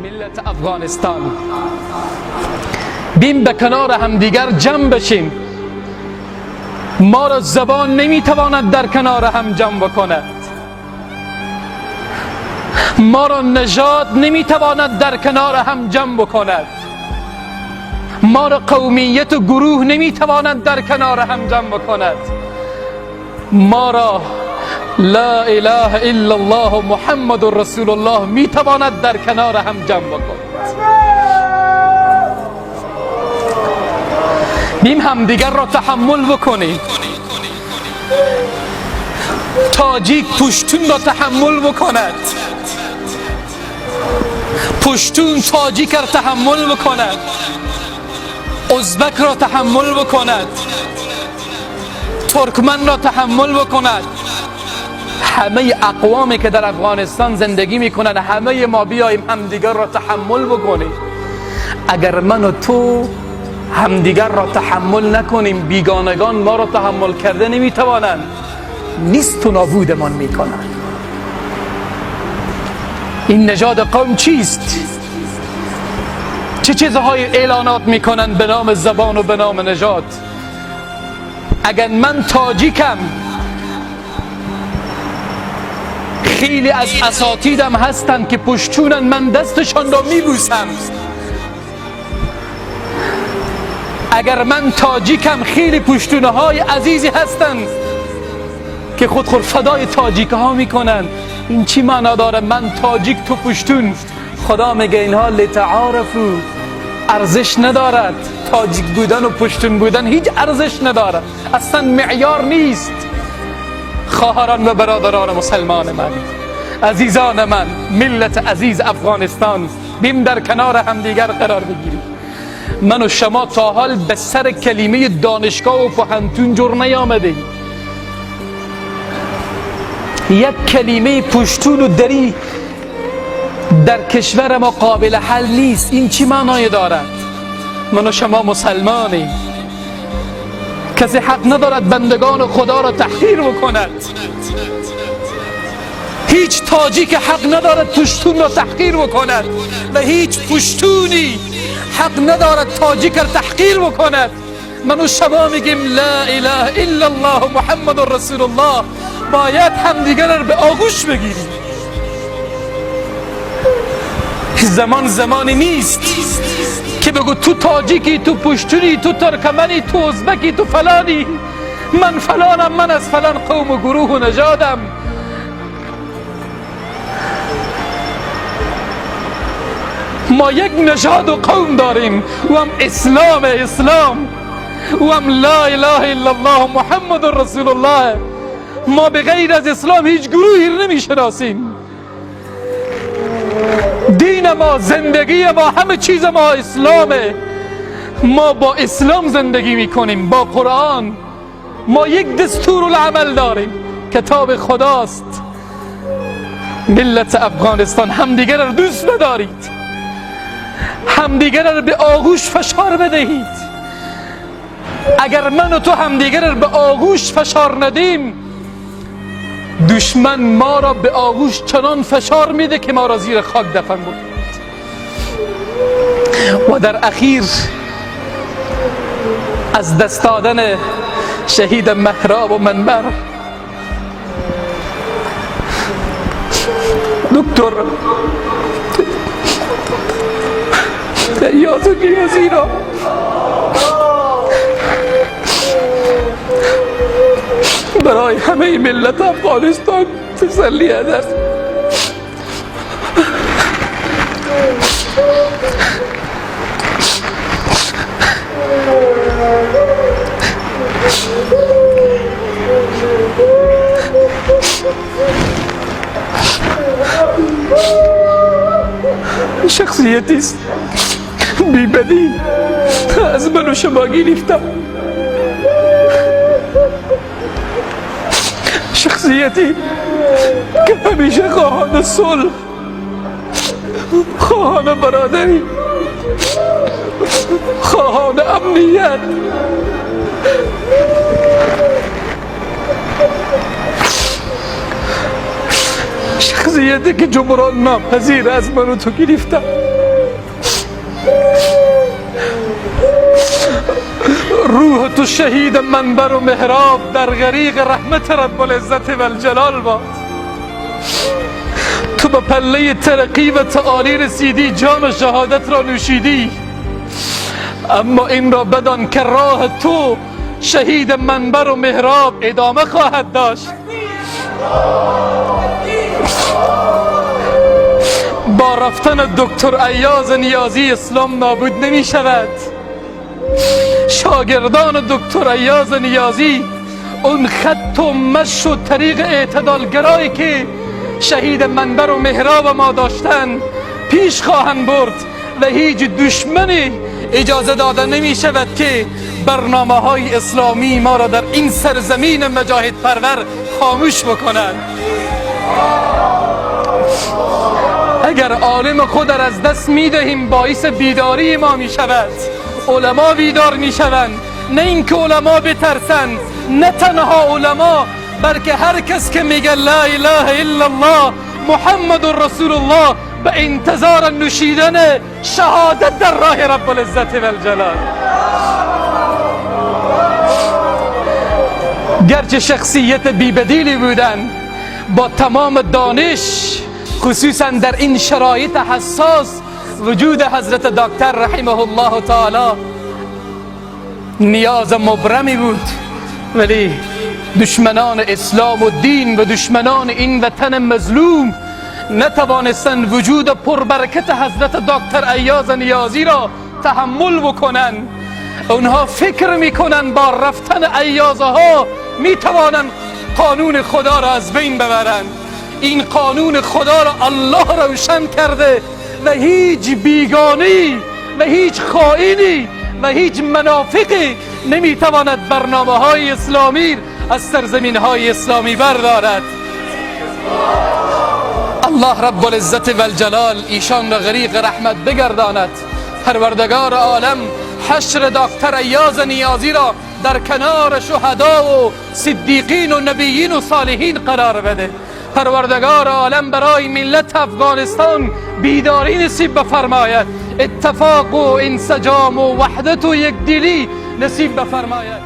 ملت افغانستان، بیم به کنار هم دیگر جمع بشیم. ما را زبان نمیتواند در کنار هم جمع بکند، ما را نژاد نمیتواند در کنار هم جمع بکند، ما را قومیت و گروه نمیتواند در کنار هم جمع بکند، ما را لا اله الا الله محمد رسول الله میتواند در کنار هم جمع بکند. بیم هم دیگر را تحمل بکنیم. تاجیک پشتون را تحمل بکند، پشتون تاجیک را تحمل بکند، ازبک را تحمل بکند، ترکمن را تحمل بکند. همه اقوامی که در افغانستان زندگی میکنند، همه ما بیاییم همدیگر را تحمل بکنیم. اگر من و تو همدیگر را تحمل نکنیم، بیگانگان ما را تحمل کرده نمیتوانند، نیست و نابودمان میکنند. این نژاد قوم چیست؟ چه چیزهای اعلانات میکنند به نام زبان و به نام نژاد؟ اگر من تاجیکم، خیلی از اساتیدم هستند که پشتونن، من دستشان را میبوسم. اگر من تاجیکم، خیلی پشتونه های عزیزی هستند که خود فدای تاجیک ها میکنن. این چی معنا داره؟ من تاجیک، تو پشتون. خدا میگه اینها لتعارفو، ارزش ندارد. تاجیک بودن و پشتون بودن هیچ ارزش ندارد، اصلا معیار نیست. خواهران و برادران مسلمان من، عزیزان من، ملت عزیز افغانستان، بیم در کنار همدیگر قرار بگیریم. من و شما تا حال به سر کلمه دانشگاه و پوهنتون جور نیامدیم. یک کلمه پشتون و دری در کشور ما قابل حل نیست. این چی معنای دارد؟ من و شما مسلمانیم. کسی حق ندارد بندگان خدا را تحقیر بکند. هیچ تاجیک حق ندارد پشتون را تحقیر بکند و هیچ پشتونی حق ندارد تاجیک را تحقیر بکند. من و شما میگیم لا اله الا الله محمد رسول الله. باید همدیگر را به آغوش بگیریم. زمانی نیست که بگو تو تاجیکی، تو پشتونی، تو ترکمنی، تو ازبکی، تو فلانی. من فلانم، من از فلان قوم و گروه و نژادم. ما یک نژاد و قوم داریم و هم اسلام و هم لا اله الا الله محمد رسول الله. ما به غیر از اسلام هیچ گروهی نمی شناسیم. دین ما، زندگی ما، همه چیز ما اسلامه. ما با اسلام زندگی میکنیم، با قرآن. ما یک دستور العمل داریم، کتاب خداست. ملت افغانستان، همدیگر را دوست بدارید، همدیگر را به آغوش فشار بدهید. اگر من و تو همدیگر را به آغوش فشار ندیم، دشمن ما را به آغوش چنان فشار میده که ما را زیر خاک دفن بکنید. و در اخیر از دست دادن شهید مهراب و منبر دکتر ریاض نیازی را برای همه ملت افغانستان تسلی هست. شخصیتی است بی بدیل از من و شما گرفتم. شخصیتی که همیشه خواهان صلح، خواهان برادری، خواهان امنیت، شخصیتی که جبران ناپذیر از من و تو گرفتم. روح تو شهید منبر و محراب در غریق رحمت رب العزت و الجلال باد. تو به پله ترقی و تعالی رسیدی، جام شهادت را نوشیدی، اما این را بدان که راه تو شهید منبر و محراب ادامه خواهد داشت. با رفتن دکتر ایاز نیازی اسلام نابود نمی شود. شاگردان دکتر ایاز نیازی اون خط و مشی و طریق اعتدالگرایی که شهید منبر و محراب ما داشتن پیش خواهند برد و هیچ دشمنی اجازه داده نمی شود که برنامه های اسلامی ما را در این سرزمین مجاهد پرور خاموش بکنند. اگر عالم خود را از دست می دهیم باعث بیداری ما می شود. علما بیدار می شوند، نه اینکه علما بترسند، نه تنها علما بلکه هر کس که میگه لا اله الا الله محمد رسول الله به انتظار نوشیدن شهادت در راه رب العزت و الجلال. گرچه شخصیت بی‌بدیلی بودن، با تمام دانش خصوصا در این شرایط حساس وجود حضرت دکتر رحمه الله تعالی نیاز مبرمی بود، ولی دشمنان اسلام و دین و دشمنان این وطن مظلوم نتوانستند وجود پربرکت حضرت دکتر ایاز نیازی را تحمل بکنند. اونها فکر میکنن با رفتن ایازها میتوانند قانون خدا را از بین ببرند. این قانون خدا را الله روشن کرده و هیچ بیگانی و هیچ خائنی و هیچ منافقی نمیتواند برنامه های اسلامی از سرزمین های اسلامی بردارد. الله رب العزت و الجلال ایشان را غریق رحمت بگرداند. پروردگار عالم حشر دکتر ایاز نیازی را در کنار شهدا و صدیقین و نبیین و صالحین قرار بده. پروردگار عالم برای ملت افغانستان بیداری نصیب بفرماید، اتفاق و انسجام و وحدت و یکدلی نصیب بفرماید.